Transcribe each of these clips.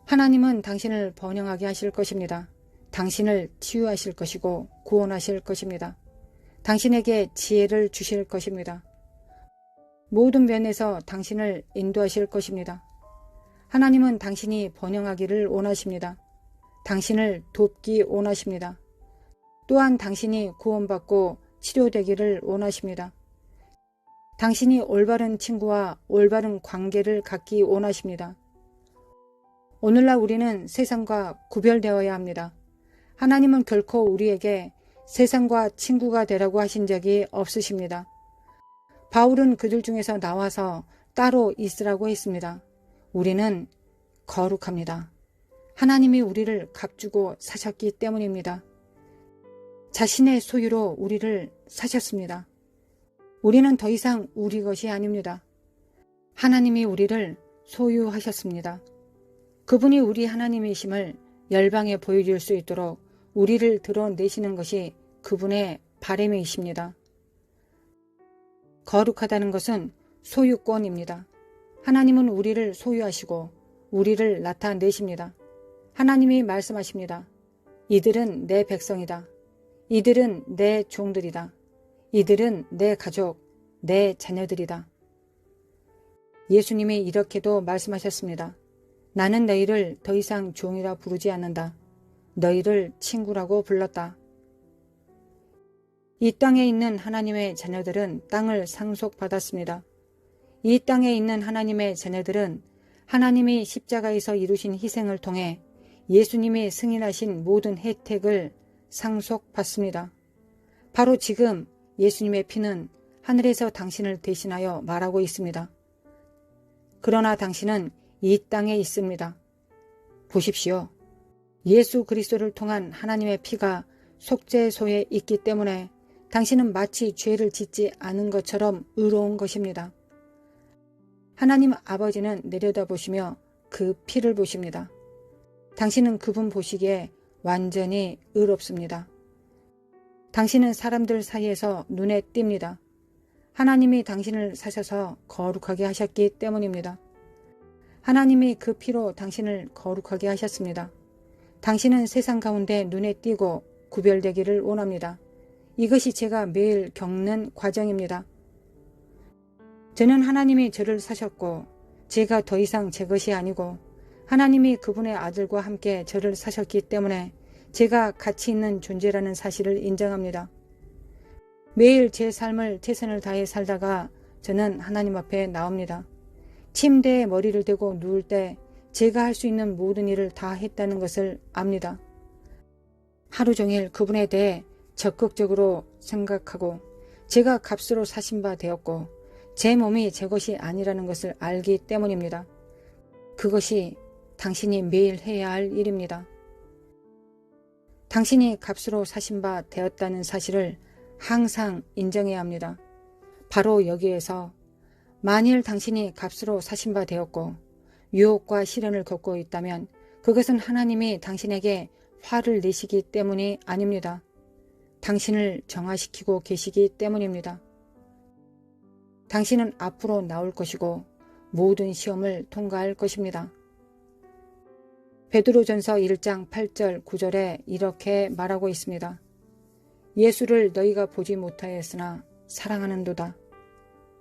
하나님은 당신을 번영하게 하실 것입니다. 당신을 치유하실 것이고 구원하실 것입니다. 당신에게 지혜를 주실 것입니다. 모든 면에서 당신을 인도하실 것입니다. 하나님은 당신이 번영하기를 원하십니다. 당신을 돕기 원하십니다. 또한 당신이 구원받고 치료되기를 원하십니다. 당신이 올바른 친구와 올바른 관계를 갖기 원하십니다. 오늘날 우리는 세상과 구별되어야 합니다. 하나님은 결코 우리에게 세상과 친구가 되라고 하신 적이 없으십니다. 바울은 그들 중에서 나와서 따로 있으라고 했습니다. 우리는 거룩합니다. 하나님이 우리를 값주고 사셨기 때문입니다. 자신의 소유로 우리를 사셨습니다. 우리는 더 이상 우리 것이 아닙니다. 하나님이 우리를 소유하셨습니다. 그분이 우리 하나님이심을 열방에 보여줄 수 있도록 우리를 드러내시는 것이 그분의 바람이십니다. 거룩하다는 것은 소유권입니다. 하나님은 우리를 소유하시고 우리를 나타내십니다. 하나님이 말씀하십니다. 이들은 내 백성이다. 이들은 내 종들이다. 이들은 내 가족, 내 자녀들이다. 예수님이 이렇게도 말씀하셨습니다. 나는 너희를 더 이상 종이라 부르지 않는다. 너희를 친구라고 불렀다. 이 땅에 있는 하나님의 자녀들은 땅을 상속받았습니다. 이 땅에 있는 하나님의 자녀들은 하나님이 십자가에서 이루신 희생을 통해 예수님이 승인하신 모든 혜택을 상속받습니다. 바로 지금 예수님의 피는 하늘에서 당신을 대신하여 말하고 있습니다. 그러나 당신은 이 땅에 있습니다. 보십시오. 예수 그리스도를 통한 하나님의 피가 속죄소에 있기 때문에 당신은 마치 죄를 짓지 않은 것처럼 의로운 것입니다. 하나님 아버지는 내려다보시며 그 피를 보십니다. 당신은 그분 보시기에 완전히 의롭습니다. 당신은 사람들 사이에서 눈에 띕니다. 하나님이 당신을 사셔서 거룩하게 하셨기 때문입니다. 하나님이 그 피로 당신을 거룩하게 하셨습니다. 당신은 세상 가운데 눈에 띄고 구별되기를 원합니다. 이것이 제가 매일 겪는 과정입니다. 저는 하나님이 저를 사셨고 제가 더 이상 제 것이 아니고 하나님이 그분의 아들과 함께 저를 사셨기 때문에 제가 가치 있는 존재라는 사실을 인정합니다. 매일 제 삶을 최선을 다해 살다가 저는 하나님 앞에 나옵니다. 침대에 머리를 대고 누울 때 제가 할 수 있는 모든 일을 다 했다는 것을 압니다. 하루 종일 그분에 대해 적극적으로 생각하고 제가 값으로 사신 바 되었고 제 몸이 제 것이 아니라는 것을 알기 때문입니다. 그것이 당신이 매일 해야 할 일입니다. 당신이 값으로 사신 바 되었다는 사실을 항상 인정해야 합니다. 바로 여기에서 만일 당신이 값으로 사신 바 되었고 유혹과 시련을 겪고 있다면 그것은 하나님이 당신에게 화를 내시기 때문이 아닙니다. 당신을 정화시키고 계시기 때문입니다. 당신은 앞으로 나올 것이고 모든 시험을 통과할 것입니다. 베드로전서 1장 8절 9절에 이렇게 말하고 있습니다. 예수를 너희가 보지 못하였으나 사랑하는도다.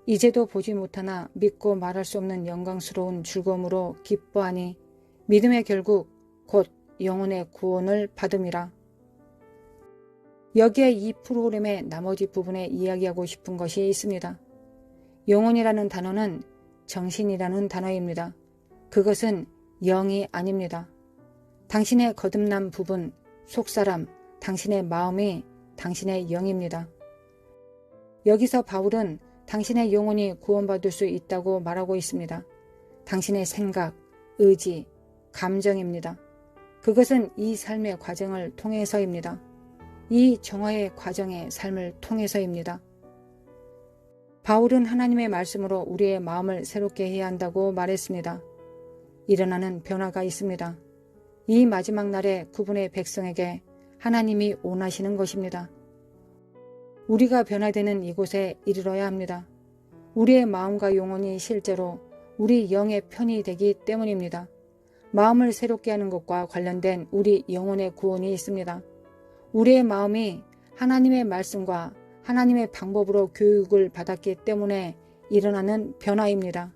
이제도 보지 못하나 믿고 말할 수 없는 영광스러운 즐거움으로 기뻐하니 믿음의 결국 곧 영혼의 구원을 받음이라. 여기에 이 프로그램의 나머지 부분에 이야기하고 싶은 것이 있습니다. 영혼이라는 단어는 정신이라는 단어입니다. 그것은 영이 아닙니다. 당신의 거듭난 부분, 속사람, 당신의 마음이 당신의 영입니다. 여기서 바울은 당신의 영혼이 구원받을 수 있다고 말하고 있습니다. 당신의 생각, 의지, 감정입니다. 그것은 이 삶의 과정을 통해서입니다. 이 정화의 과정의 삶을 통해서입니다. 바울은 하나님의 말씀으로 우리의 마음을 새롭게 해야 한다고 말했습니다. 일어나는 변화가 있습니다. 이 마지막 날에 그분의 백성에게 하나님이 원하시는 것입니다. 우리가 변화되는 이곳에 이르러야 합니다. 우리의 마음과 영혼이 실제로 우리 영의 편이 되기 때문입니다. 마음을 새롭게 하는 것과 관련된 우리 영혼의 구원이 있습니다. 우리의 마음이 하나님의 말씀과 하나님의 방법으로 교육을 받았기 때문에 일어나는 변화입니다.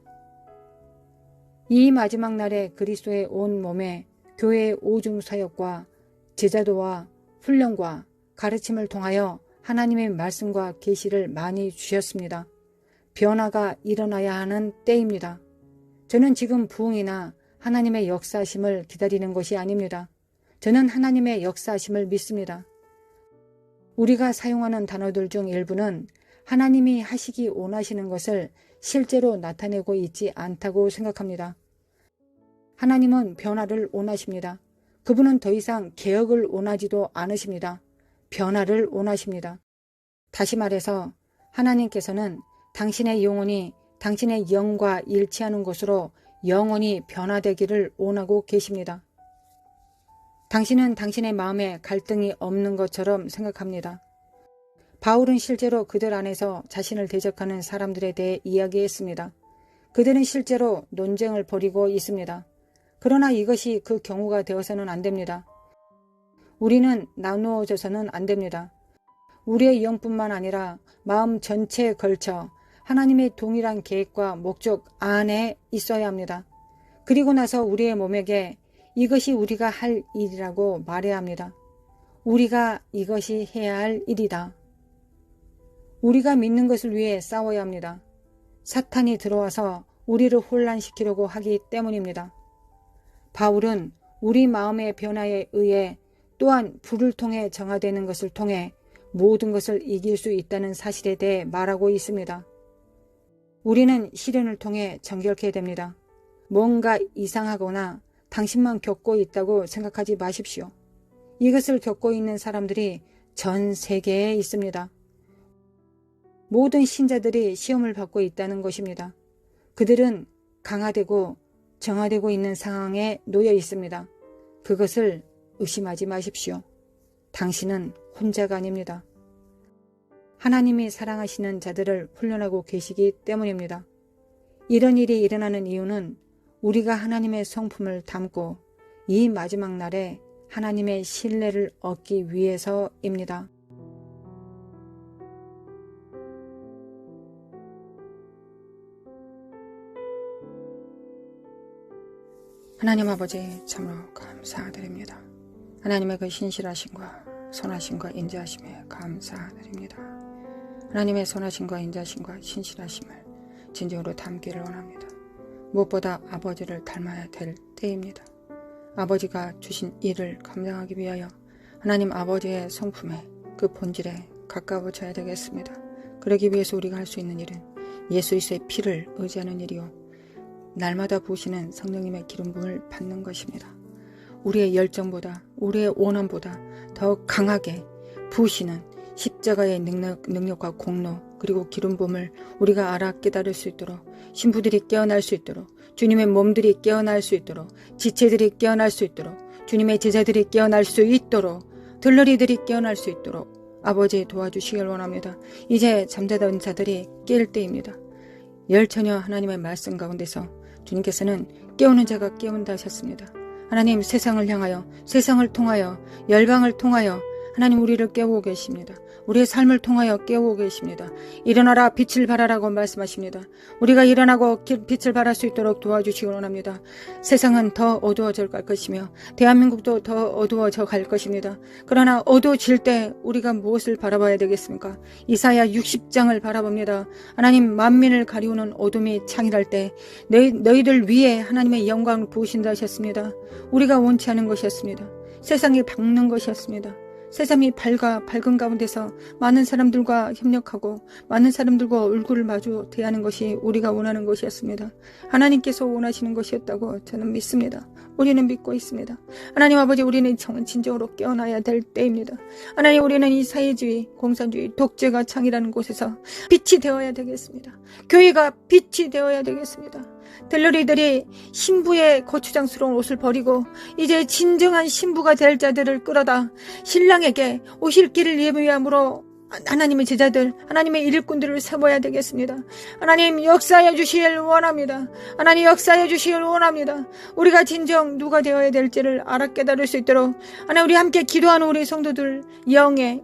이 마지막 날에 그리스도의 온 몸에 교회의 오중 사역과 제자도와 훈련과 가르침을 통하여 하나님의 말씀과 계시를 많이 주셨습니다. 변화가 일어나야 하는 때입니다. 저는 지금 부흥이나 하나님의 역사하심을 기다리는 것이 아닙니다. 저는 하나님의 역사하심을 믿습니다. 우리가 사용하는 단어들 중 일부는 하나님이 하시기 원하시는 것을 실제로 나타내고 있지 않다고 생각합니다. 하나님은 변화를 원하십니다. 그분은 더 이상 개혁을 원하지도 않으십니다. 변화를 원하십니다. 다시 말해서 하나님께서는 당신의 영혼이 당신의 영과 일치하는 것으로 영원히 변화되기를 원하고 계십니다. 당신은 당신의 마음에 갈등이 없는 것처럼 생각합니다. 바울은 실제로 그들 안에서 자신을 대적하는 사람들에 대해 이야기했습니다. 그들은 실제로 논쟁을 벌이고 있습니다. 그러나 이것이 그 경우가 되어서는 안 됩니다. 우리는 나누어져서는 안 됩니다. 우리의 영뿐만 아니라 마음 전체에 걸쳐 하나님의 동일한 계획과 목적 안에 있어야 합니다. 그리고 나서 우리의 몸에게 이것이 우리가 할 일이라고 말해야 합니다. 우리가 이것이 해야 할 일이다. 우리가 믿는 것을 위해 싸워야 합니다. 사탄이 들어와서 우리를 혼란시키려고 하기 때문입니다. 바울은 우리 마음의 변화에 의해 또한 불을 통해 정화되는 것을 통해 모든 것을 이길 수 있다는 사실에 대해 말하고 있습니다. 우리는 시련을 통해 정결케 됩니다. 뭔가 이상하거나 당신만 겪고 있다고 생각하지 마십시오. 이것을 겪고 있는 사람들이 전 세계에 있습니다. 모든 신자들이 시험을 받고 있다는 것입니다. 그들은 강화되고 정화되고 있는 상황에 놓여 있습니다. 그것을 의심하지 마십시오. 당신은 혼자가 아닙니다. 하나님이 사랑하시는 자들을 훈련하고 계시기 때문입니다. 이런 일이 일어나는 이유는 우리가 하나님의 성품을 담고 이 마지막 날에 하나님의 신뢰를 얻기 위해서입니다. 하나님 아버지 참으로 감사드립니다. 하나님의 그 신실하심과 선하심과 인자하심에 감사드립니다. 하나님의 선하심과 인자하심과 신실하심을 진정으로 담기를 원합니다. 무엇보다 아버지를 닮아야 될 때입니다. 아버지가 주신 일을 감당하기 위하여 하나님 아버지의 성품에 그 본질에 가까워져야 되겠습니다. 그러기 위해서 우리가 할 수 있는 일은 예수 그리스도의 피를 의지하는 일이요 날마다 부으시는 성령님의 기름 부음을 받는 것입니다. 우리의 열정보다 우리의 원함보다 더 강하게 부으시는 십자가의 능력과 공로 그리고 기름 부음을 우리가 알아 깨달을 수 있도록 신부들이 깨어날 수 있도록 주님의 몸들이 깨어날 수 있도록 지체들이 깨어날 수 있도록 주님의 제자들이 깨어날 수 있도록 들러리들이 깨어날 수 있도록 아버지 도와주시길 원합니다. 이제 잠자던 자들이 깰 때입니다. 열처녀 하나님의 말씀 가운데서 주님께서는 깨우는 자가 깨운다 하셨습니다. 하나님 세상을 향하여 세상을 통하여 열방을 통하여 하나님 우리를 깨우고 계십니다. 우리의 삶을 통하여 깨우고 계십니다. 일어나라 빛을 발하라고 말씀하십니다. 우리가 일어나고 빛을 발할 수 있도록 도와주시기 원합니다. 세상은 더 어두워져 갈 것이며 대한민국도 더 어두워져 갈 것입니다. 그러나 어두워질 때 우리가 무엇을 바라봐야 되겠습니까? 이사야 60장을 바라봅니다. 하나님 만민을 가리우는 어둠이 창일할 때 너희들 위에 하나님의 영광을 부으신다 하셨습니다. 우리가 원치 않은 것이었습니다. 세상이 밝는 것이었습니다. 세상이 밝은 가운데서 많은 사람들과 협력하고 많은 사람들과 얼굴을 마주 대하는 것이 우리가 원하는 것이었습니다. 하나님께서 원하시는 것이었다고 저는 믿습니다. 우리는 믿고 있습니다. 하나님 아버지 우리는 진정으로 깨어나야 될 때입니다. 하나님 우리는 이 사회주의, 공산주의, 독재가 창이라는 곳에서 빛이 되어야 되겠습니다. 교회가 빛이 되어야 되겠습니다. 들러리들이 신부의 거추장스러운 옷을 버리고 이제 진정한 신부가 될 자들을 끌어다 신랑에게 오실 길을 예비함으로 하나님의 제자들, 하나님의 일꾼들을 세워야 되겠습니다. 하나님 역사해 주시길 원합니다. 하나님 역사해 주시길 원합니다. 우리가 진정 누가 되어야 될지를 알아 깨달을 수 있도록 하나님 우리 함께 기도하는 우리 성도들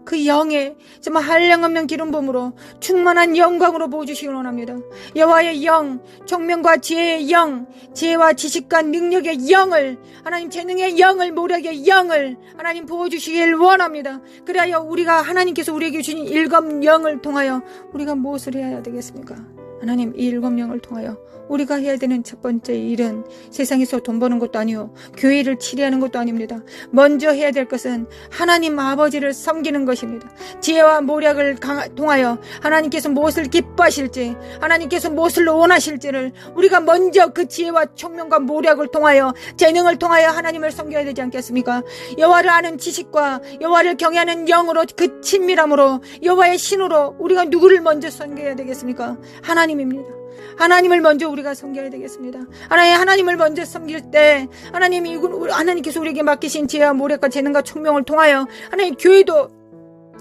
그 영에 정말 한량없는 기름 부음으로 충만한 영광으로 부어주시길 원합니다. 여호와의 영, 총명과 지혜의 영, 지혜와 지식과 능력의 영을 하나님 재능의 영을 모략의 영을 하나님 부어주시길 원합니다. 그래야 우리가 하나님께서 우리에게 주신 일곱 영을 통하여 우리가 무엇을 해야 되겠습니까? 하나님 이 일곱 영을 통하여 우리가 해야 되는 첫 번째 일은 세상에서 돈 버는 것도 아니요 교회를 치리하는 것도 아닙니다. 먼저 해야 될 것은 하나님 아버지를 섬기는 것입니다. 지혜와 모략을 통하여 하나님께서 무엇을 기뻐하실지 하나님께서 무엇을 원하실지를 우리가 먼저 그 지혜와 총명과 모략을 통하여 재능을 통하여 하나님을 섬겨야 되지 않겠습니까? 여호와를 아는 지식과 여호와를 경외하는 영으로 그 친밀함으로 여호와의 신으로 우리가 누구를 먼저 섬겨야 되겠습니까? 하나님입니다. 하나님을 먼저 우리가 섬겨야 되겠습니다. 하나님을 먼저 섬길 때 하나님께서 우리에게 맡기신 지혜와 모략과 재능과 총명을 통하여 하나님 교회도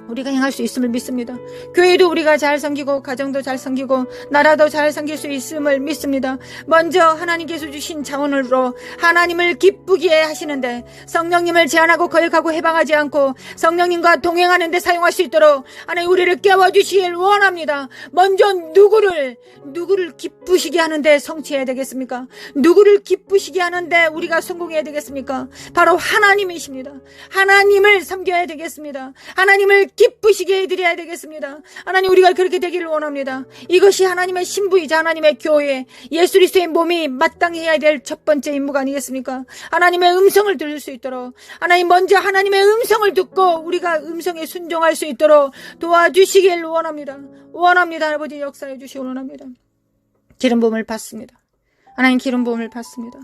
우리가 행할 수 있음을 믿습니다. 교회도 우리가 잘 섬기고 가정도 잘 섬기고 나라도 잘 섬길 수 있음을 믿습니다. 먼저 하나님께서 주신 자원으로 하나님을 기쁘게 하시는데 성령님을 제한하고 거역하고 해방하지 않고 성령님과 동행하는 데 사용할 수 있도록 하나님 우리를 깨워주시길 원합니다. 먼저 누구를 기쁘시게 하는데 성취해야 되겠습니까? 누구를 기쁘시게 하는데 우리가 성공해야 되겠습니까? 바로 하나님이십니다. 하나님을 섬겨야 되겠습니다. 하나님을 기쁘시게 해드려야 되겠습니다. 하나님 우리가 그렇게 되기를 원합니다. 이것이 하나님의 신부이자 하나님의 교회 예수 그리스도의 몸이 마땅히 해야 될 첫 번째 임무가 아니겠습니까? 하나님의 음성을 들을 수 있도록 하나님 먼저 하나님의 음성을 듣고 우리가 음성에 순종할 수 있도록 도와주시길 원합니다. 아버지 역사해 주시길 원합니다. 기름 부음을 받습니다. 하나님 기름 부음을 받습니다.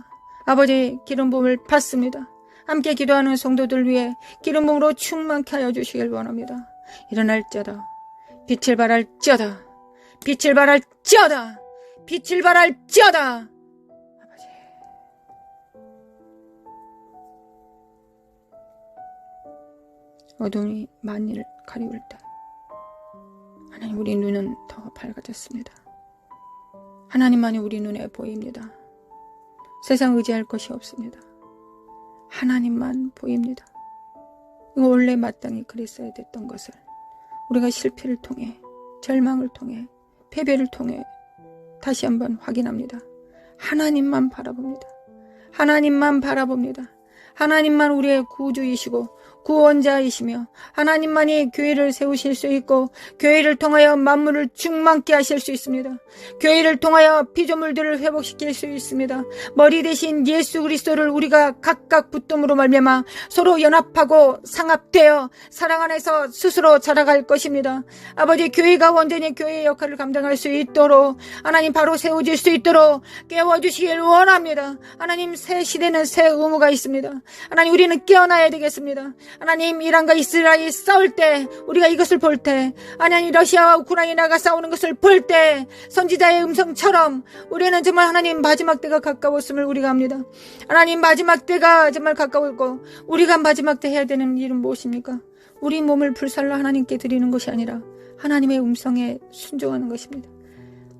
아버지 기름 부음을 받습니다. 함께 기도하는 성도들 위해 기름 부음으로 충만케 하여 주시길 원합니다. 일어날지어다 빛을 발할지어다 빛을 발할지어다 빛을 발할지어다. 아버지 어둠이 만일을 가리울 때 하나님 우리 눈은 더 밝아졌습니다. 하나님만이 우리 눈에 보입니다. 세상 의지할 것이 없습니다. 하나님만 보입니다. 이거 원래 마땅히 그랬어야 됐던 것을 우리가 실패를 통해 절망을 통해 패배를 통해 다시 한번 확인합니다. 하나님만 바라봅니다. 하나님만 바라봅니다. 하나님만 우리의 구주이시고 구원자이시며 하나님만이 교회를 세우실 수 있고 교회를 통하여 만물을 충만케 하실 수 있습니다. 교회를 통하여 피조물들을 회복시킬 수 있습니다. 머리 대신 예수 그리스도를 우리가 각각 붙듦으로 말미암아 서로 연합하고 상합되어 사랑 안에서 스스로 자라갈 것입니다. 아버지 교회가 온전히 교회의 역할을 감당할 수 있도록 하나님 바로 세워질 수 있도록 깨워주시길 원합니다. 하나님 새 시대는 새 의무가 있습니다. 하나님 우리는 깨어나야 되겠습니다. 하나님 이란과 이스라엘이 싸울 때 우리가 이것을 볼 때 하나님 러시아와 우크라이나가 싸우는 것을 볼 때 선지자의 음성처럼 우리는 정말 하나님 마지막 때가 가까웠음을 우리가 압니다. 하나님 마지막 때가 정말 가까웠고 우리가 마지막 때 해야 되는 일은 무엇입니까? 우리 몸을 불살라 하나님께 드리는 것이 아니라 하나님의 음성에 순종하는 것입니다.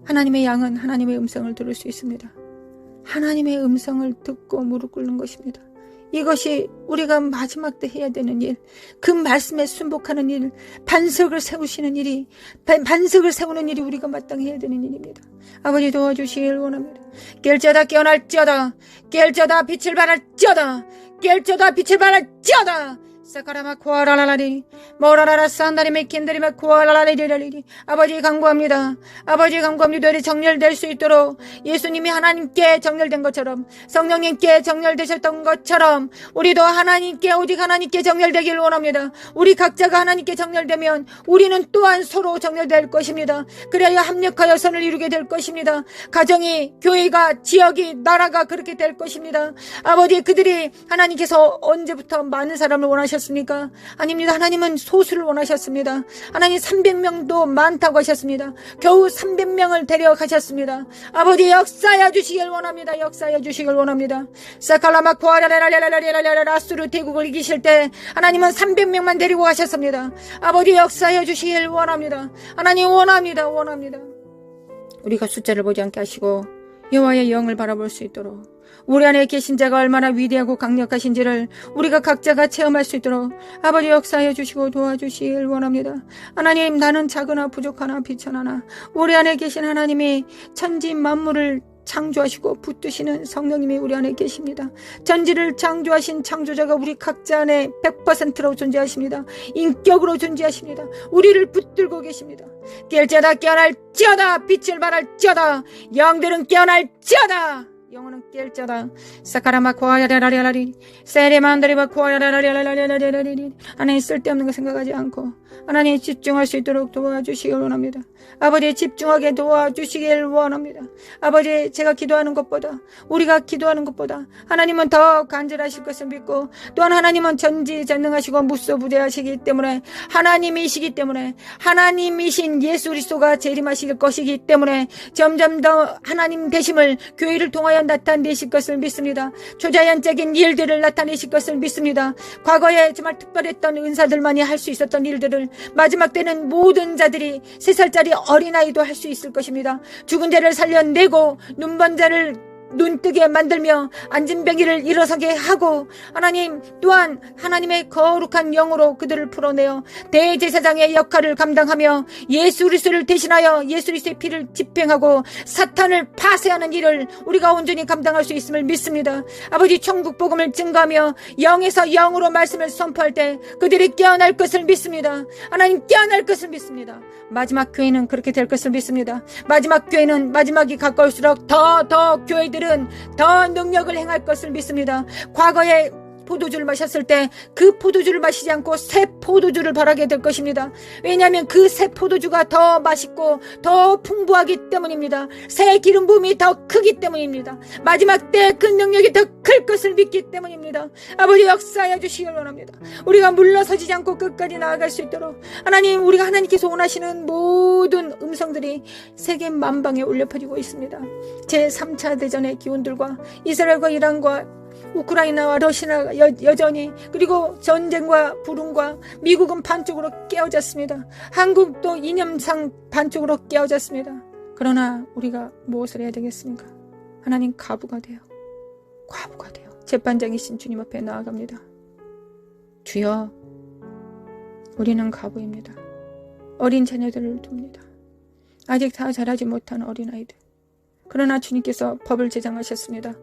하나님의 양은 하나님의 음성을 들을 수 있습니다. 하나님의 음성을 듣고 무릎 꿇는 것입니다. 이것이 우리가 마지막 때 해야 되는 일, 그 말씀에 순복하는 일, 반석을 세우시는 일이, 반석을 세우는 일이 우리가 마땅히 해야 되는 일입니다. 아버지 도와주시길 원합니다. 깰지어다 깨어날지어다 깰지어다 빛을 발할지어다 깰지어다 빛을 발할지어다 사카라마 코아라라라리 모라라라 산다리메 킨다리메 코아라라리리리리. 아버지 간구합니다. 아버지 간구합니다. 우리 정렬될 수 있도록 예수님이 하나님께 정렬된 것처럼 성령님께 정렬되셨던 것처럼 우리도 하나님께 오직 하나님께 정렬되길 원합니다. 우리 각자가 하나님께 정렬되면 우리는 또한 서로 정렬될 것입니다. 그래야 합력하여 선을 이루게 될 것입니다. 가정이 교회가 지역이 나라가 그렇게 될 것입니다. 아버지 그들이 하나님께서 언제부터 많은 사람을 원하셨 원하셨습니까? 아닙니다. 하나님은 소수를 원하셨습니다. 하나님 300명도 많다고 하셨습니다. 겨우 300명을 데려가셨습니다. 아버지 역사해 주시길 원합니다. 역사해 주시길 원합니다. 사칼라마코아라라라라라라라라스루 대국을 이기실 때 하나님은 300명만 데리고 가셨습니다. 아버지 역사해 주시길 원합니다. 하나님 원합니다. 우리가 숫자를 보지 않게 하시고 여호와의 영을 바라볼 수 있도록, 우리 안에 계신 자가 얼마나 위대하고 강력하신지를 우리가 각자가 체험할 수 있도록 아버지 역사해 주시고 도와주시길 원합니다. 하나님, 나는 작으나 부족하나 비천하나 우리 안에 계신 하나님이 천지 만물을 창조하시고 붙드시는 성령님이 우리 안에 계십니다. 전지를 창조하신 창조자가 우리 각자 안에 100%로 존재하십니다. 인격으로 존재하십니다. 우리를 붙들고 계십니다. 깰지어다 깨어날지어다, 빛을 발할지어다, 영들은 깨어날지어다, 영혼은 깰지어다. 사카라마 코아야라라라라리 세레만다리바 코아야라라라라라라라리. 하나님, 쓸데없는 거 생각하지 않고 하나님 집중할 수 있도록 도와주시길 원합니다. 아버지, 집중하게 도와주시길 원합니다. 아버지, 제가 기도하는 것보다, 우리가 기도하는 것보다 하나님은 더 간절하실 것을 믿고, 또한 하나님은 전지전능하시고 무소부재하시기 때문에, 하나님이시기 때문에, 하나님이신 예수 그리스도가 재림하실 것이기 때문에 점점 더 하나님 되심을 교회를 통하여 나타내실 것을 믿습니다. 초자연적인 일들을 나타내실 것을 믿습니다. 과거에 정말 특별했던 은사들만이 할 수 있었던 일들을 마지막 때는 모든 자들이, 3살짜리 어린아이도 할 수 있을 것입니다. 죽은 자를 살려내고 눈먼 자를 눈뜨게 만들며 앉은 병이를 일어서게 하고, 하나님 또한 하나님의 거룩한 영으로 그들을 풀어내어 대제사장의 역할을 감당하며 예수 그리스도를 대신하여 예수 그리스도의 피를 집행하고 사탄을 파쇄하는 일을 우리가 온전히 감당할 수 있음을 믿습니다. 아버지, 천국 복음을 증거하며 영에서 영으로 말씀을 선포할 때 그들이 깨어날 것을 믿습니다. 하나님, 깨어날 것을 믿습니다. 마지막 교회는 그렇게 될 것을 믿습니다. 마지막 교회는 마지막이 가까울수록 더 교회들은 더 능력을 행할 것을 믿습니다. 과거에 포도주를 마셨을 때 그 포도주를 마시지 않고 새 포도주를 바라게 될 것입니다. 왜냐하면 그 새 포도주가 더 맛있고 더 풍부하기 때문입니다. 새 기름 부음이 더 크기 때문입니다. 마지막 때 그 능력이 더 클 것을 믿기 때문입니다. 아버지, 역사해 주시길 원합니다. 우리가 물러서지 않고 끝까지 나아갈 수 있도록 하나님, 우리가 하나님께서 원하시는 모든 음성들이 세계 만방에 울려 퍼지고 있습니다. 제3차 대전의 기운들과 이스라엘과 이란과 우크라이나와 러시아가 여전히, 그리고 전쟁과 불운과 미국은 반쪽으로 깨어졌습니다. 한국도 이념상 반쪽으로 깨어졌습니다. 그러나 우리가 무엇을 해야 되겠습니까? 하나님, 과부가 돼요. 재판장이신 주님 앞에 나아갑니다. 주여, 우리는 과부입니다. 어린 자녀들을 둡니다. 아직 다 자라지 못한 어린아이들. 그러나 주님께서 법을 제정하셨습니다.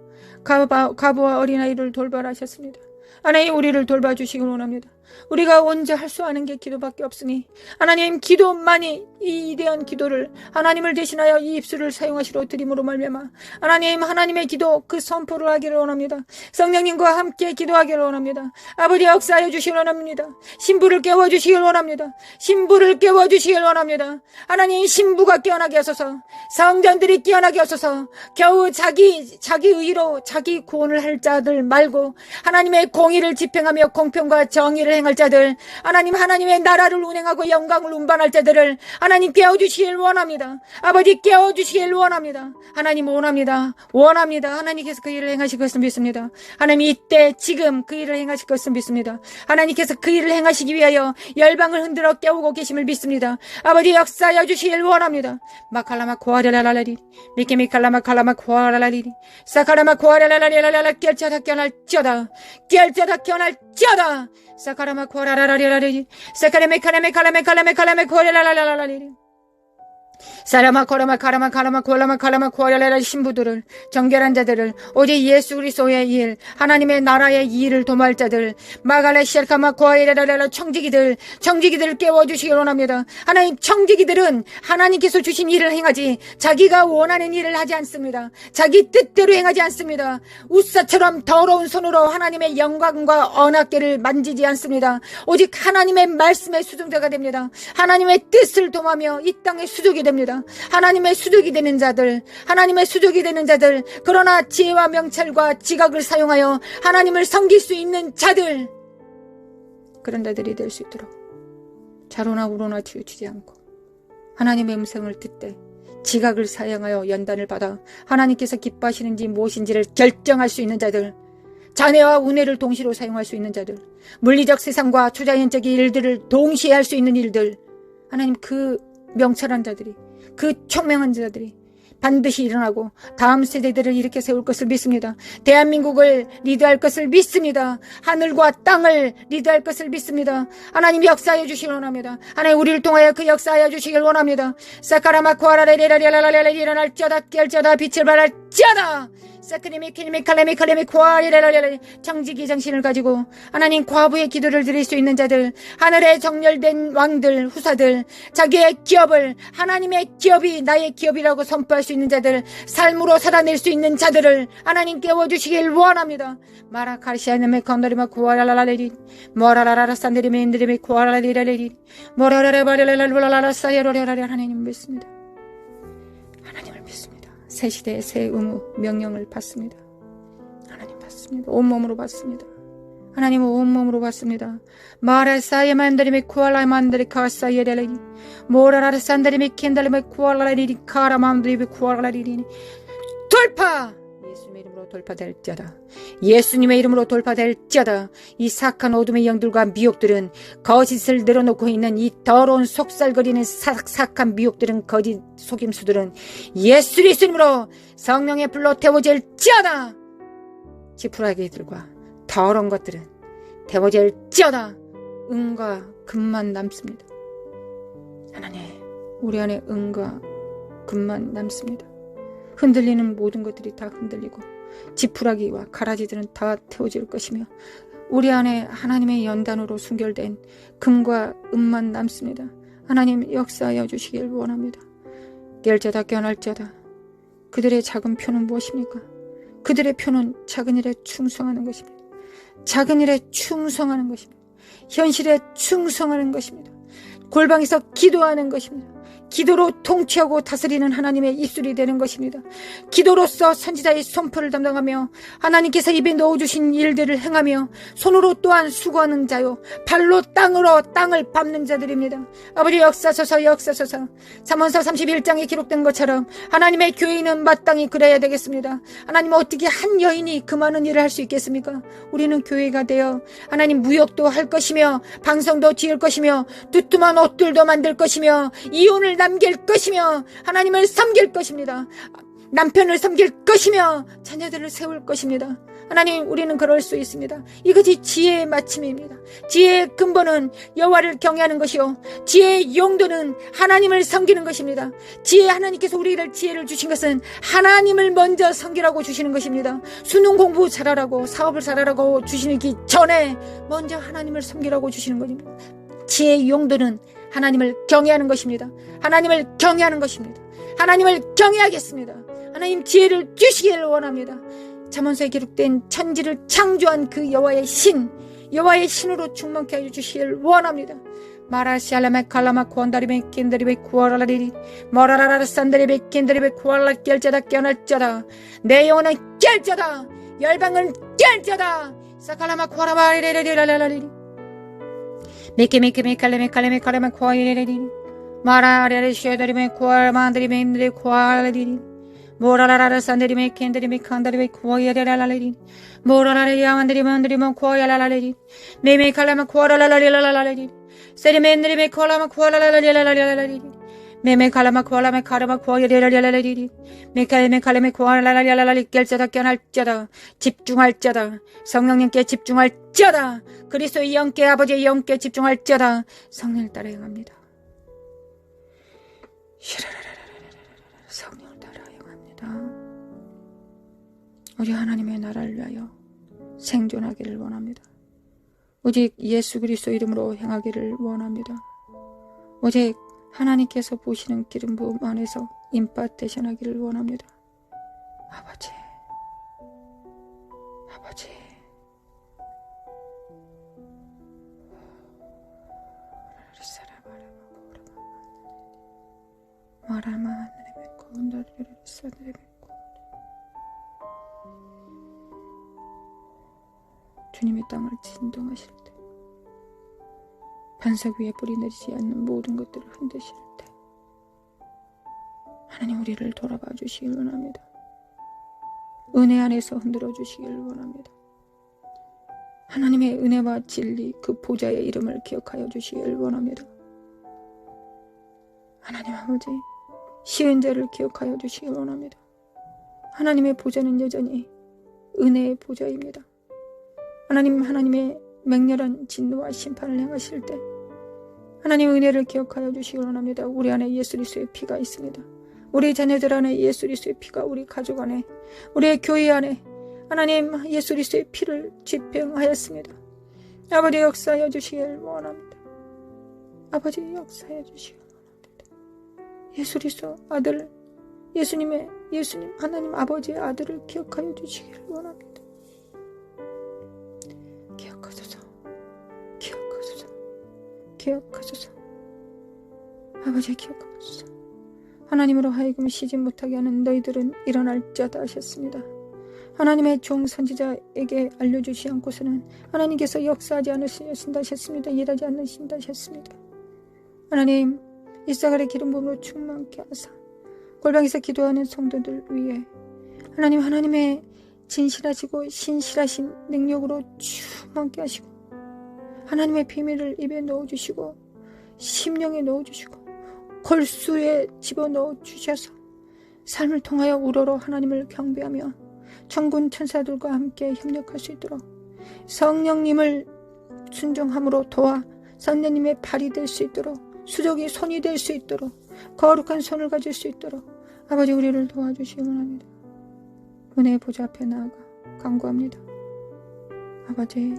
과부와 어린아이를 돌봐하셨습니다. 하나님, 우리를 돌봐주시길 원합니다. 우리가 언제 할 수 아는 게 기도밖에 없으니 하나님, 기도만이, 이 위대한 기도를 하나님을 대신하여 이 입술을 사용하시러 드림으로 말미암아 하나님, 하나님의 기도 그 선포를 하기를 원합니다. 성령님과 함께 기도하기를 원합니다. 아버지, 역사해 주시길 원합니다. 신부를 깨워주시길 원합니다. 하나님, 신부가 깨어나게 하소서. 성전들이 깨어나게 하소서. 겨우 자기 의로 자기 구원을 할 자들 말고 하나님의 공의를 집행하며 공평과 정의를 행할 자들, 하나님의 나라를 운행하고 영광을 운반할 자들을 하나님 깨워주시길 원합니다. 아버지, 깨워주시길 원합니다. 하나님, 원합니다. 하나님께서 그 일을 행하실 것을 믿습니다. 하나님, 이때 지금 그 일을 행하실 것을 믿습니다. 하나님께서 그 일을 행하시기 위하여 열방을 흔들어 깨우고 계심을 믿습니다. 아버지, 역사하여 주시길 원합니다. 마칼라마 코아라라라리 미케미칼라마 칼라마 코아라라리 사카라마 코아라라라라라 깨어날지어다 사카라마 코아라라라라리 사카라메칼라메칼라메칼라메칼라메 코아라라라라리 사라마 코라마 카라마 코알라라 신부들을, 정결한 자들을, 오직 예수 그리스도의 일, 하나님의 나라의 일을 도모할 자들, 마갈라 시알카마 코아이라라라 청지기들을 깨워주시길 원합니다. 하나님, 청지기들은 하나님께서 주신 일을 행하지 자기가 원하는 일을 하지 않습니다. 자기 뜻대로 행하지 않습니다. 우사처럼 더러운 손으로 하나님의 영광과 언약궤를 만지지 않습니다. 오직 하나님의 말씀의 수종자가 됩니다. 하나님의 뜻을 도모하며 이 땅의 수족이 됩니다. 하나님의 수족이 되는 자들, 그러나 지혜와 명찰과 지각을 사용하여 하나님을 섬길 수 있는 자들, 그런 자들이 될 수 있도록 좌로나 우로나 치우치지 않고 하나님의 음성을 듣되 지각을 사용하여 연단을 받아 하나님께서 기뻐하시는지 무엇인지를 결정할 수 있는 자들, 자네와 운해를 동시로 사용할 수 있는 자들, 물리적 세상과 초자연적인 일들을 동시에 할 수 있는 일들, 하나님 그 명철한 자들이, 그 총명한 자들이 반드시 일어나고 다음 세대들을 일으켜 세울 것을 믿습니다. 대한민국을 리드할 것을 믿습니다. 하늘과 땅을 리드할 것을 믿습니다. 하나님 역사해 주시길 원합니다. 하나님 우리를 통하여 그 역사하여 주시길 원합니다. 사카라마코아라레레라레라레레 일어날지어다 깰지어다 빛을 발할지어다 사크리미 키리미 칼레미 칼레미 코아리레라레레 정직이 정신을 가지고 하나님 과부의 기도를 드릴 수 있는 자들, 하늘에 정렬된 왕들 후사들, 자기의 기업을 하나님의 기업이 나의 기업이라고 선포할 수 있는 자들, 삶으로 살아낼 수 있는 자들을 하나님 깨워주시길 원합니다. 마라카시아네메 건더리마 코아라라레리 모라라라라 산데리메 인드리메 코아라리라레리 모라라라바레라라라라 사이로레라레 하나님 믿습니다. 하나님을 믿습니다. 새 시대의 새 의무 명령을 받습니다. 하나님 받습니다. 온몸으로 받습니다. 하나님은 온몸으로 받습니다. 마라사이에 만드리메 쿠알라이 만드리 카사이에 레레리 모라라라 산드리메 켄달리메 쿠알라리리 카라 만드리메 쿠알라리리 돌파! 예수님의 이름으로 돌파될지어다. 예수님의 이름으로 돌파될지어다. 이 사악한 어둠의 영들과 미혹들은 거짓을 늘어놓고 있는 이 더러운 속살거리는 사악한 미혹들은 거짓 속임수들은 예수 그리스도로 성령의 불로 태워질지어다. 지푸라기들과 더러운 것들은 태워질지어다. 은과 금만 남습니다. 하나님 우리 안에 은과 금만 남습니다. 흔들리는 모든 것들이 다 흔들리고 지푸라기와 가라지들은 다 태워질 것이며 우리 안에 하나님의 연단으로 순결된 금과 은만 남습니다. 하나님 역사하여 주시길 원합니다. 깰자다 깨어날자다. 그들의 작은 표는 무엇입니까? 그들의 표는 작은 일에 충성하는 것입니다. 작은 일에 충성하는 것입니다. 현실에 충성하는 것입니다. 골방에서 기도하는 것입니다. 기도로 통치하고 다스리는 하나님의 입술이 되는 것입니다. 기도로서 선지자의 선포를 담당하며 하나님께서 입에 넣어주신 일들을 행하며 손으로 또한 수고하는 자요 발로 땅을 밟는 자들입니다. 아버지 역사소서 역사소서. 잠언서 31장에 기록된 것처럼 하나님의 교회는 마땅히 그래야 되겠습니다. 하나님 어떻게 한 여인이 그 많은 일을 할 수 있겠습니까? 우리는 교회가 되어 하나님 무역도 할 것이며 방송도 지을 것이며 두툼한 옷들도 만들 것이며 이혼을 남길 것이며 하나님을 섬길 것입니다. 남편을 섬길 것이며 자녀들을 세울 것입니다. 하나님 우리는 그럴 수 있습니다. 이것이 지혜의 마침입니다. 지혜의 근본은 여호와를 경외하는 것이요 지혜의 용도는 하나님을 섬기는 것입니다. 하나님께서 우리를 지혜를 주신 것은 하나님을 먼저 섬기라고 주시는 것입니다. 수능 공부 잘하라고 사업을 잘하라고 주시기 전에 먼저 하나님을 섬기라고 주시는 것입니다. 지혜의 용도는 하나님을 경외하는 것입니다. 하나님을 경외하는 것입니다. 하나님을 경외하겠습니다. 하나님 지혜를 주시기를 원합니다. 잠언서에 기록된 천지를 창조한 그 여호와의 신으로 충만케 해주시기를 원합니다. 마라시알라메 칼라마 쿠안다리메 킨다리베 쿠아라리리 머라라라 산다리베 킨다리베 쿠알라 깰자다 깨어날자다. 내 영혼은 깰자다. 열방은 깰자다. 사칼라마 쿠아라바리리리라라리리 메케메케메 칼레메 칼레메 칼레메 쿠아이리리리 마라레레 쉐다리메 쿠알만다리메 임드리 쿠알리리 모라라라 산다리메 켄다리메 칸다리메 쿠아이라라라리리 모라라라 야만다리메 안다리메 쿠아이라라라리리 메메 칼라마 쿠아라라라리라라리리 세리메 콜라마 쿠아라라라리라라리리 메메 칼라마 쿠알라메 카라마 쿠아이라라라리리 메칼메 칼레메 쿠아라라라리라라리 깰자다 깨어날자다. 집중할자다. 성령님께 집중할자다. 그리스도의 영께 아버지의 영께 집중할자다. 성령을 따라 행합니다. 성령을 따라 행합니다. 우리 하나님의 나라를 위하여 생존하기를 원합니다. 오직 예수 그리스도 이름으로 행하기를 원합니다. 오직 하나님께서 보시는 기름 부음 안에서 임파테이션 하기를 원합니다. 아버지 주님의 땅을 진동하실 때 반석 위에 뿌리 내리지 않는 모든 것들을 흔드실 때 하나님 우리를 돌아봐 주시길 원합니다. 은혜 안에서 흔들어 주시길 원합니다. 하나님의 은혜와 진리 그 보좌의 이름을 기억하여 주시길 원합니다. 하나님 아버지 쉬운 자를 기억하여 주시길 원합니다. 하나님의 보좌는 여전히 은혜의 보좌입니다. 하나님의 맹렬한 진노와 심판을 행하실 때 하나님 은혜를 기억하여 주시기 원합니다. 우리 안에 예수 그리스도의 피가 있습니다. 우리 자녀들 안에 예수 그리스도의 피가, 우리 가족 안에, 우리의 교회 안에 하나님 예수 그리스도의 피를 집행하였습니다. 아버지 역사하여 주시길 원합니다. 아버지 역사하여 주시길 원합니다. 예수 그리스도 아들 예수님 하나님 아버지의 아들을 기억하여 주시길 원합니다. 기억하소서. 아버지 기억하소서. 하나님으로 하여금 쉬지 못하게 하는 너희들은 일어날 자다 하셨습니다. 하나님의 종 선지자에게 알려주시 않고서는 하나님께서 역사하지 않으신다 하셨습니다. 일하지 않으신다 하셨습니다. 하나님 이사갈의 기름 부음으로 충만케 하사 골방에서 기도하는 성도들 위해 하나님 하나님의 진실하시고 신실하신 능력으로 충만케 하시고 하나님의 비밀을 입에 넣어주시고 심령에 넣어주시고 골수에 집어넣어 주셔서 삶을 통하여 우러러 하나님을 경배하며 천군 천사들과 함께 협력할 수 있도록 성령님을 순종함으로 도와 성령님의 발이 될 수 있도록 수족이 손이 될 수 있도록 거룩한 손을 가질 수 있도록 아버지 우리를 도와주시기 원합니다. 은혜의 보좌 앞에 나아가 간구합니다. 아버지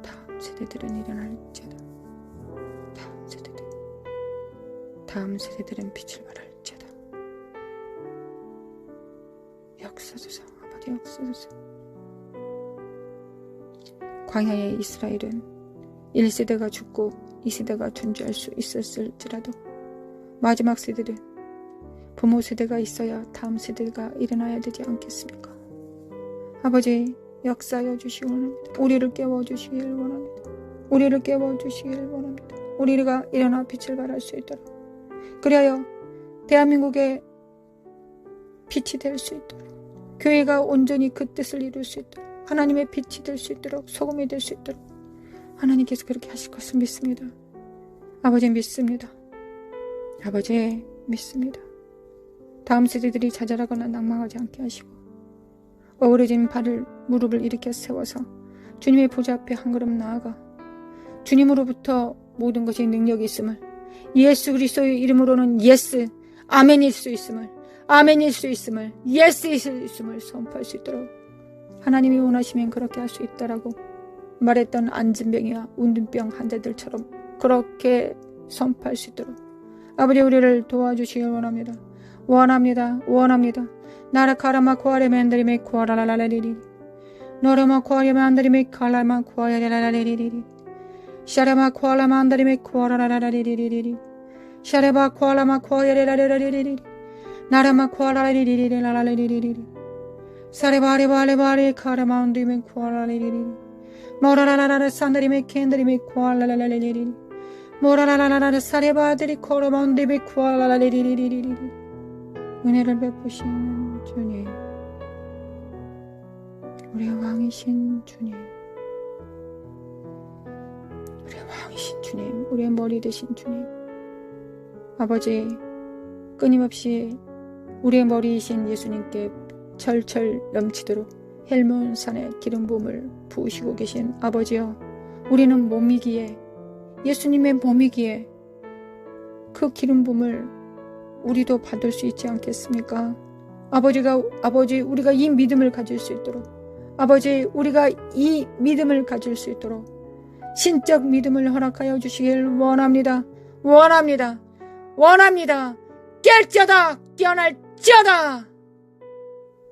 다음 세대들은 일어날 자다. 다음 세대들은 빛을 발할 자다. 역사소서 아버지 역사소서. 광야의 이스라엘은 1세대가 죽고 2세대가 존재할 수 있었을지라도 마지막 세대는 부모 세대가 있어야 다음 세대가 일어나야 되지 않겠습니까? 아버지 역사하여 주시기 원합니다. 우리를 깨워주시길 원합니다. 우리가 일어나 빛을 발할 수 있도록 그리하여 대한민국의 빛이 될 수 있도록 교회가 온전히 그 뜻을 이룰 수 있도록 하나님의 빛이 될 수 있도록 소금이 될 수 있도록 하나님께서 그렇게 하실 것을 믿습니다. 아버지 믿습니다. 다음 세대들이 좌절하거나 낭망하지 않게 하시고 어우러진 무릎을 일으켜 세워서 주님의 보좌 앞에 한 걸음 나아가 주님으로부터 모든 것이 능력이 있음을 예수 그리스도의 이름으로는 예스 아멘일 수 있음을 예스일 수 있음을 선포할 수 있도록 하나님이 원하시면 그렇게 할 수 있다라고 말했던 안진병이와 운둔병 환자들처럼 그렇게 선포할 수 있도록 아버지 우리를 도와주시길 원합니다. 나라카라마 코아레멘드리메 코아라라라리리 노라마 코아레멘드리메 칼라마 코아라라라리리 샤라마 코알라만드리메 코아라라라리리리 샤레바 코알라마 코아라라라리리 나라마 코아라라리리리라라리리리 사레바레바레바레 카라마운드리메 코아라라리리 모라라라라 산드리메 켄드리메 코아라라라리리 모라라라라 사레바드리 코라마운드리메 코아라라리리리리 은혜를 베푸시는 주님 우리의 왕이신 주님 우리의 머리 되신 주님 아버지 끊임없이 우리의 머리이신 예수님께 철철 넘치도록 헬몬산의 기름 부음을 부으시고 계신 아버지여 우리는 몸이기에 예수님의 몸이기에 그 기름 부음을 우리도 받을 수 있지 않겠습니까? 아버지 우리가 이 믿음을 가질 수 있도록 우리가 이 믿음을 가질 수 있도록 신적 믿음을 허락하여 주시길 원합니다. 깰 자다 깨어날 자다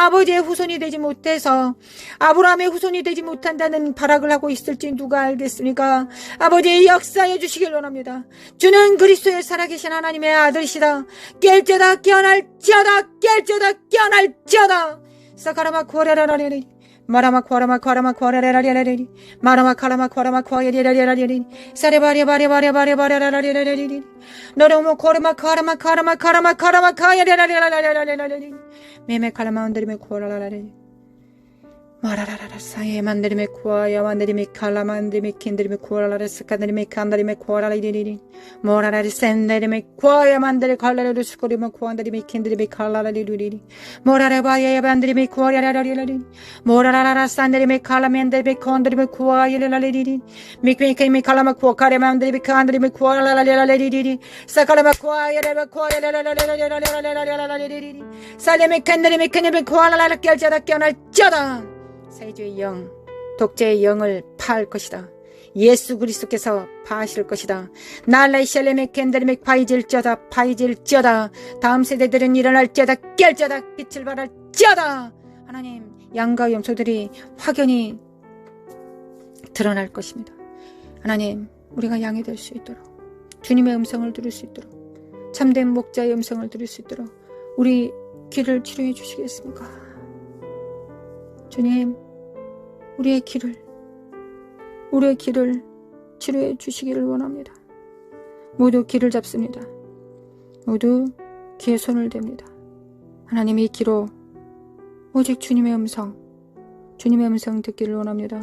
아버지의 후손이 되지 못해서 아브라함의 후손이 되지 못한다는 발악을 하고 있을지 누가 알겠습니까? 아버지 역사해 주시길 원합니다. 주는 그리스도의 살아계신 하나님의 아들이시다. 깰지어다 깨어날지어다 깨어날지어다. 사카라마 코레라라레리 마라마 코라마 코라마 코레라라레리 마라마 카라마 코라마 코레라라레리 사레바레바레바레바레바레라라레리 너로모 코라마 카라마 카라마 카라마 카라마 카야라라라라라라레리 메메 칼라마 온데리메 코라라라레리 마라라라라 사예 만데리메 코아야 만데리메 칼라마 만데리메 킨데리메 코라라라 스카데리메 칸다리메 코라라리리리 모라라리 센데리메 코아야 만데리 칼라라리 스코리메 코안데리메 킨데리메 칼라라리리리 모라라바야 만데리메 코아야라라리리 모라라라라 산데리메 칼라멘데리메 콘데리메 코아야라라리리 미크미케미 칼라마 코카레 만데리메 칸데리메 코아라라라리리리 사카라마 코아야라라 코아야라라라라라라라라라리리 살레메 칸데리메 칸데리메 코아라라라 깨어나다 깨어날지어다. 세주의 영, 독재의 영을 파할 것이다. 예수 그리스도께서 파하실 것이다. 날라이 샬레메 캔데르메 파이질지어다. 다음 세대들은 일어날지어다. 깰지어다. 빛을 발할지어다. 하나님, 양과 염소들이 확연히 드러날 것입니다. 하나님, 우리가 양이 될 수 있도록, 주님의 음성을 들을 수 있도록, 참된 목자의 음성을 들을 수 있도록 우리 귀를 치료해 주시겠습니까? 주님, 우리의 귀를 치료해 주시기를 원합니다. 모두 귀를 잡습니다. 모두 귀에 손을 댑니다. 하나님, 이 귀로 오직 주님의 음성 듣기를 원합니다.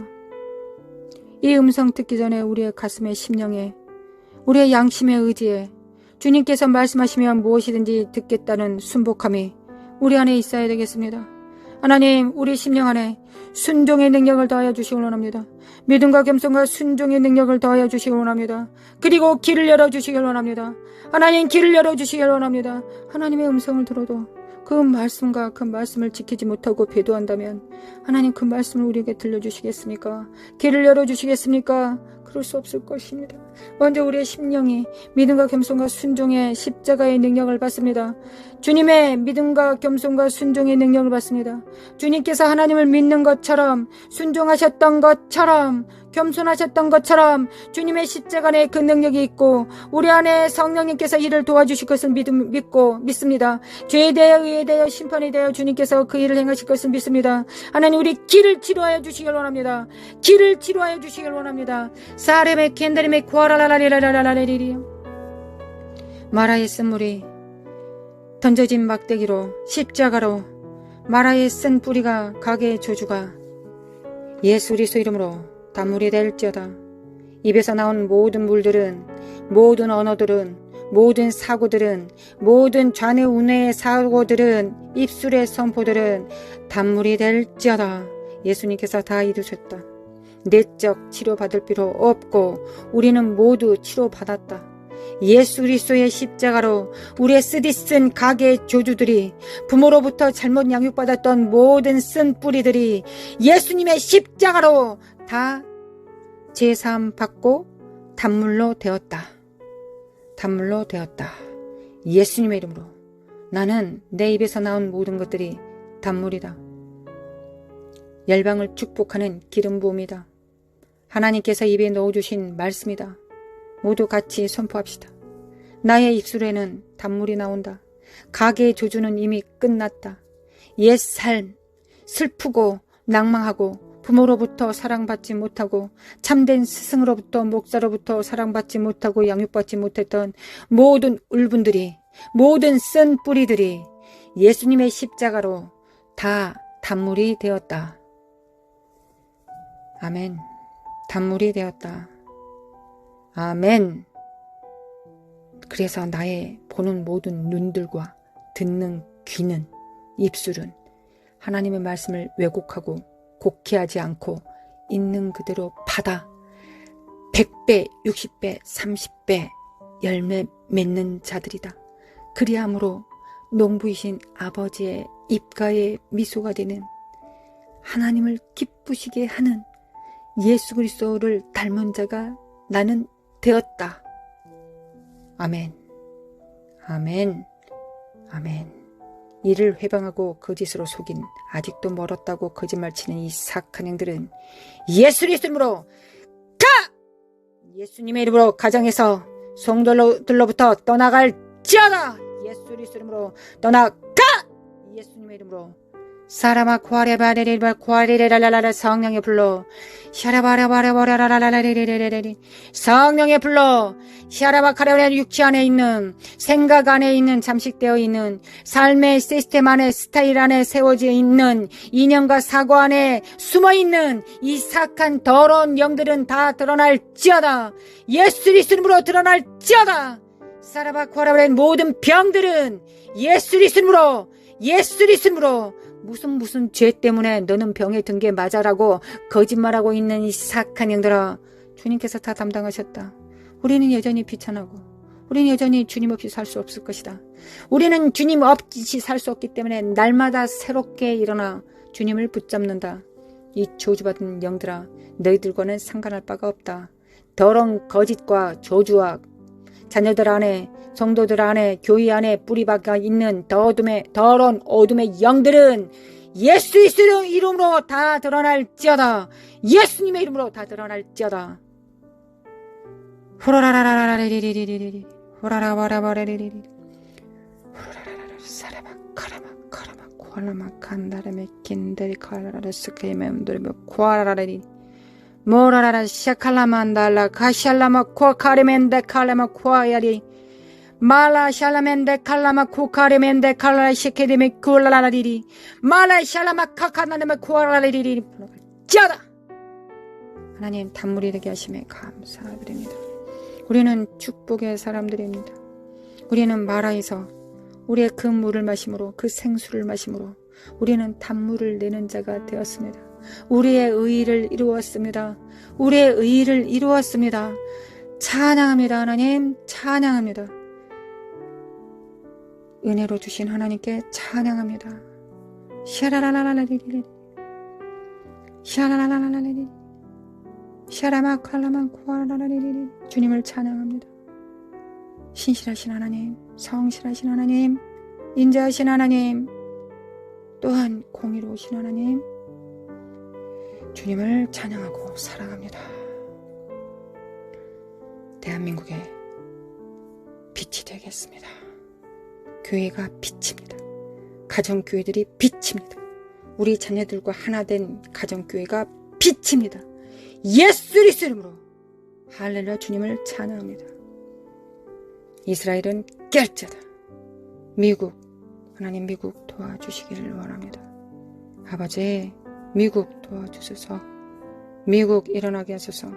이 음성 듣기 전에 우리의 가슴에 심령에 우리의 양심의 의지에 주님께서 말씀하시면 무엇이든지 듣겠다는 순복함이 우리 안에 있어야 되겠습니다. 하나님, 우리 심령 안에 순종의 능력을 더하여 주시기 원합니다. 믿음과 겸손과 순종의 능력을 더하여 주시기 원합니다. 그리고 길을 열어주시기 원합니다. 하나님, 길을 열어주시기 원합니다. 하나님의 음성을 들어도 그 말씀과 그 말씀을 지키지 못하고 배도한다면 하나님, 그 말씀을 우리에게 들려주시겠습니까? 길을 열어주시겠습니까? 그럴 수 없을 것입니다. 먼저 우리의 심령이 믿음과 겸손과 순종의 십자가의 능력을 받습니다. 주님의 믿음과 겸손과 순종의 능력을 받습니다. 주님께서 하나님을 믿는 것처럼, 순종하셨던 것처럼 겸손하셨던 것처럼 주님의 십자가 안에 그 능력이 있고 우리 안에 성령님께서 이를 도와주실 것을 믿습니다. 죄에 대하여 의에 대하여 심판에 대하여 주님께서 그 일을 행하실 것을 믿습니다. 하나님 우리 길을 치료하여 주시길 원합니다. 길을 치료하여 주시길 원합니다. 사레메 켄다리메 쿠아라라라리라라라리리 마라의 쓴물이 던져진 막대기로 십자가로 마라의 쓴 뿌리가 가게의 저주가 예수 그리스도 이름으로 단물이 될지어다. 입에서 나온 모든 물들은 모든 언어들은 모든 사고들은 모든 좌뇌우뇌의 사고들은 입술의 선포들은 단물이 될지어다. 예수님께서 다 이루셨다. 내적 치료받을 필요 없고 우리는 모두 치료받았다. 예수 그리스도의 십자가로 우리의 쓰디쓴 가게의 조주들이 부모로부터 잘못 양육받았던 모든 쓴 뿌리들이 예수님의 십자가로 다 제사함 받고 단물로 되었다. 단물로 되었다. 예수님의 이름으로 나는 내 입에서 나온 모든 것들이 단물이다. 열방을 축복하는 기름 부음이다. 하나님께서 입에 넣어주신 말씀이다. 모두 같이 선포합시다. 나의 입술에는 단물이 나온다. 가게의 조주는 이미 끝났다. 옛 삶, 슬프고 낭망하고 부모로부터 사랑받지 못하고 참된 스승으로부터 목사로부터 사랑받지 못하고 양육받지 못했던 모든 울분들이 모든 쓴 뿌리들이 예수님의 십자가로 다 단물이 되었다. 아멘. 단물이 되었다. 아멘. 그래서 나의 보는 모든 눈들과 듣는 귀는 입술은 하나님의 말씀을 왜곡하고 곡해하지 않고 있는 그대로 받아 100배, 60배, 30배 열매 맺는 자들이다. 그리함으로 농부이신 아버지의 입가에 미소가 되는 하나님을 기쁘시게 하는 예수 그리스도를 닮은 자가 나는 되었다. 아멘. 아멘. 아멘. 이를 회방하고 거짓으로 속인 아직도 멀었다고 거짓말치는 이 사악한 행들은 예수 그리스도로 가! 예수님의 이름으로 가정에서 성도들로부터 떠나갈지어다. 예수 그리스도로 떠나가! 예수님의 이름으로 사라마 쿠아레바레레바 쿠아레레라라라 성령의 불로 샤라바라바라바라라라라레레레레레 성령의 불로 샤라바카레레 육체 안에 있는 생각 안에 있는 잠식되어 있는 삶의 시스템 안에 스타일 안에 세워져 있는 이념과 사고 안에 숨어있는 이 사악한 더러운 영들은 다 드러날지어다. 예수 그리스도로 드러날지어다. 사라바 쿠아레바레 모든 병들은 예수 그리스도로 예수 그리스도로 무슨 죄 때문에 너는 병에 든 게 맞아라고 거짓말하고 있는 이 사악한 영들아, 주님께서 다 담당하셨다. 우리는 여전히 비천하고 우리는 여전히 주님 없이 살 수 없을 것이다. 우리는 주님 없이 살 수 없기 때문에 날마다 새롭게 일어나 주님을 붙잡는다. 이 저주받은 영들아, 너희들과는 상관할 바가 없다. 더러운 거짓과 저주와 자녀들 안에 성도들 안에 교회 안에 뿌리박아 있는 더러운 어둠의 영들은 예수 그리스도의 이름으로 다 드러날지어다. 예수님의 이름으로 다 드러날지어다. 호라라라라라리리리리리 호라라바라바라리리리 호라라라라 사라바 카라마 카라마 코알라마 칸다라메 킨데리 카라라라 스케이메 음도리메 코알라라리 모라라라 샤칼라만달라 카샬라마 코카리멘데 칼라마 코아야리 말라 샬라멘데 칼라마 코카리멘데 칼라 시케데메 콜라라리리 말라 샬라마 카카나데메 코알라리리리 짜다. 하나님 단물이 되게 하심에 감사드립니다. 우리는 축복의 사람들입니다. 우리는 마라에서 우리의 그 물을 마심으로 그 생수를 마심으로 우리는 단물을 내는 자가 되었습니다. 우리의 의의를 이루었습니다. 우리의 의의를 이루었습니다. 찬양합니다. 하나님 찬양합니다. 은혜로 주신 하나님께 찬양합니다. 샤라라라라리리 샤라라라라리리 샤라마칼라만 코아라라리리 주님을 찬양합니다. 신실하신 하나님, 성실하신 하나님, 인자하신 하나님, 또한 공의로우신 하나님, 주님을 찬양하고 사랑합니다. 대한민국의 빛이 되겠습니다. 교회가 빛입니다. 가정교회들이 빛입니다. 우리 자녀들과 하나 된 가정교회가 빛입니다. 예수 그리스도 이름으로 할렐루야. 주님을 찬양합니다. 이스라엘은 깰자다. 미국, 하나님 미국 도와주시기를 원합니다. 아버지, 미국 도와주소서. 미국 일어나게 하소서.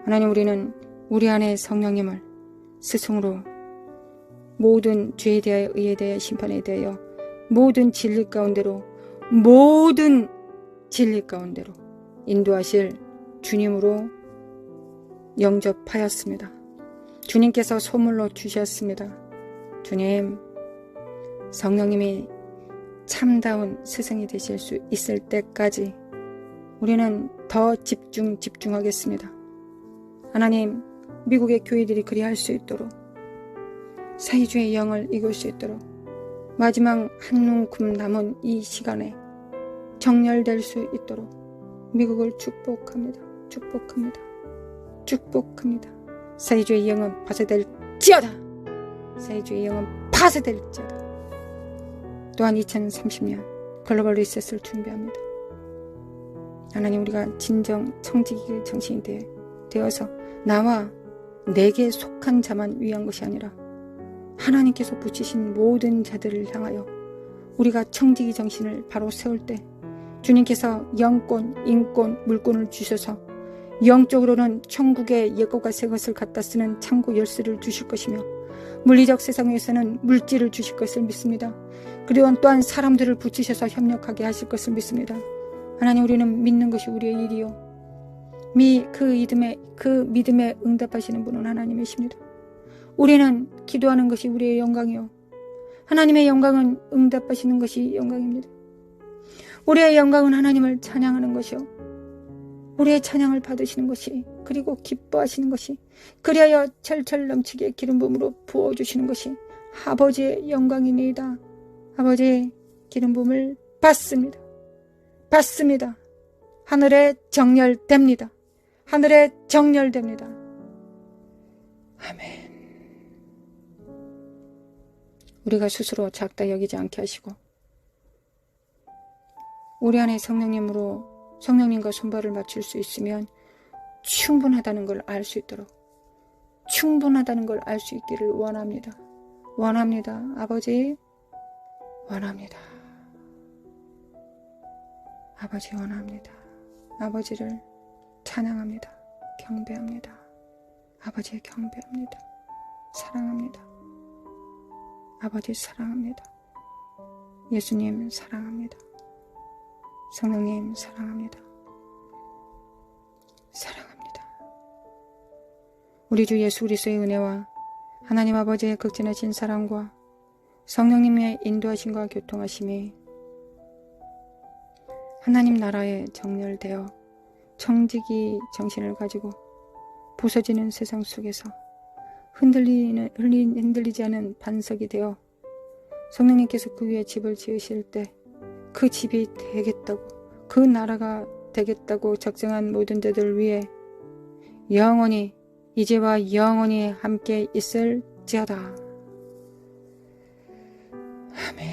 하나님, 우리는 우리 안에 성령님을 스승으로 모든 죄에 대하여, 의에 대하여, 심판에 대하여, 모든 진리 가운데로 인도하실 주님으로 영접하였습니다. 주님께서 소물로 주셨습니다. 주님, 성령님이 참다운 스승이 되실 수 있을 때까지 우리는 더 집중하겠습니다. 하나님, 미국의 교회들이 그리할 수 있도록, 사회주의 영을 이길 수 있도록, 마지막 한 움큼 남은 이 시간에 정렬될 수 있도록 미국을 축복합니다. 사회주의 영은 파쇄될지어다. 또한 2030년 글로벌 리셋을 준비합니다. 하나님, 우리가 진정 청지기 정신이 되어서 나와 내게 속한 자만 위한 것이 아니라 하나님께서 붙이신 모든 자들을 향하여 우리가 청지기 정신을 바로 세울 때 주님께서 영권, 인권, 물권을 주셔서 영적으로는 천국의 옛것과 새것을 갖다 쓰는 창고 열쇠를 주실 것이며 물리적 세상에서는 물질을 주실 것을 믿습니다. 그리고 또한 사람들을 붙이셔서 협력하게 하실 것을 믿습니다. 하나님, 우리는 믿는 것이 우리의 일이요, 그 믿음에 응답하시는 분은 하나님이십니다. 우리는 기도하는 것이 우리의 영광이요, 하나님의 영광은 응답하시는 것이 영광입니다. 우리의 영광은 하나님을 찬양하는 것이요, 우리의 찬양을 받으시는 것이, 그리고 기뻐하시는 것이, 그리하여 철철 넘치게 기름 부음으로 부어주시는 것이 아버지의 영광이니이다. 아버지의 기름 부음을 받습니다. 하늘에 정렬됩니다. 아멘. 우리가 스스로 작다 여기지 않게 하시고 우리 안에 성령님과 손발을 맞출 수 있으면 충분하다는 걸 알 수 있도록, 충분하다는 걸 알 수 있기를 원합니다. 아버지, 원합니다. 아버지, 원합니다. 아버지를 찬양합니다. 경배합니다. 아버지 경배합니다. 사랑합니다. 아버지 사랑합니다. 예수님 사랑합니다. 성령님 사랑합니다. 우리 주 예수 그리스도의 은혜와 하나님 아버지의 극진하신 사랑과 성령님의 인도하심과 교통하심이 하나님 나라에 정렬되어 청지기 정신을 가지고 부서지는 세상 속에서 흔들리지 않은 반석이 되어 성령님께서 그 위에 집을 지으실 때 그 집이 되겠다고, 그 나라가 되겠다고 작정한 모든 자들 위해 영원히, 이제와 영원히 함께 있을지어다. 아멘.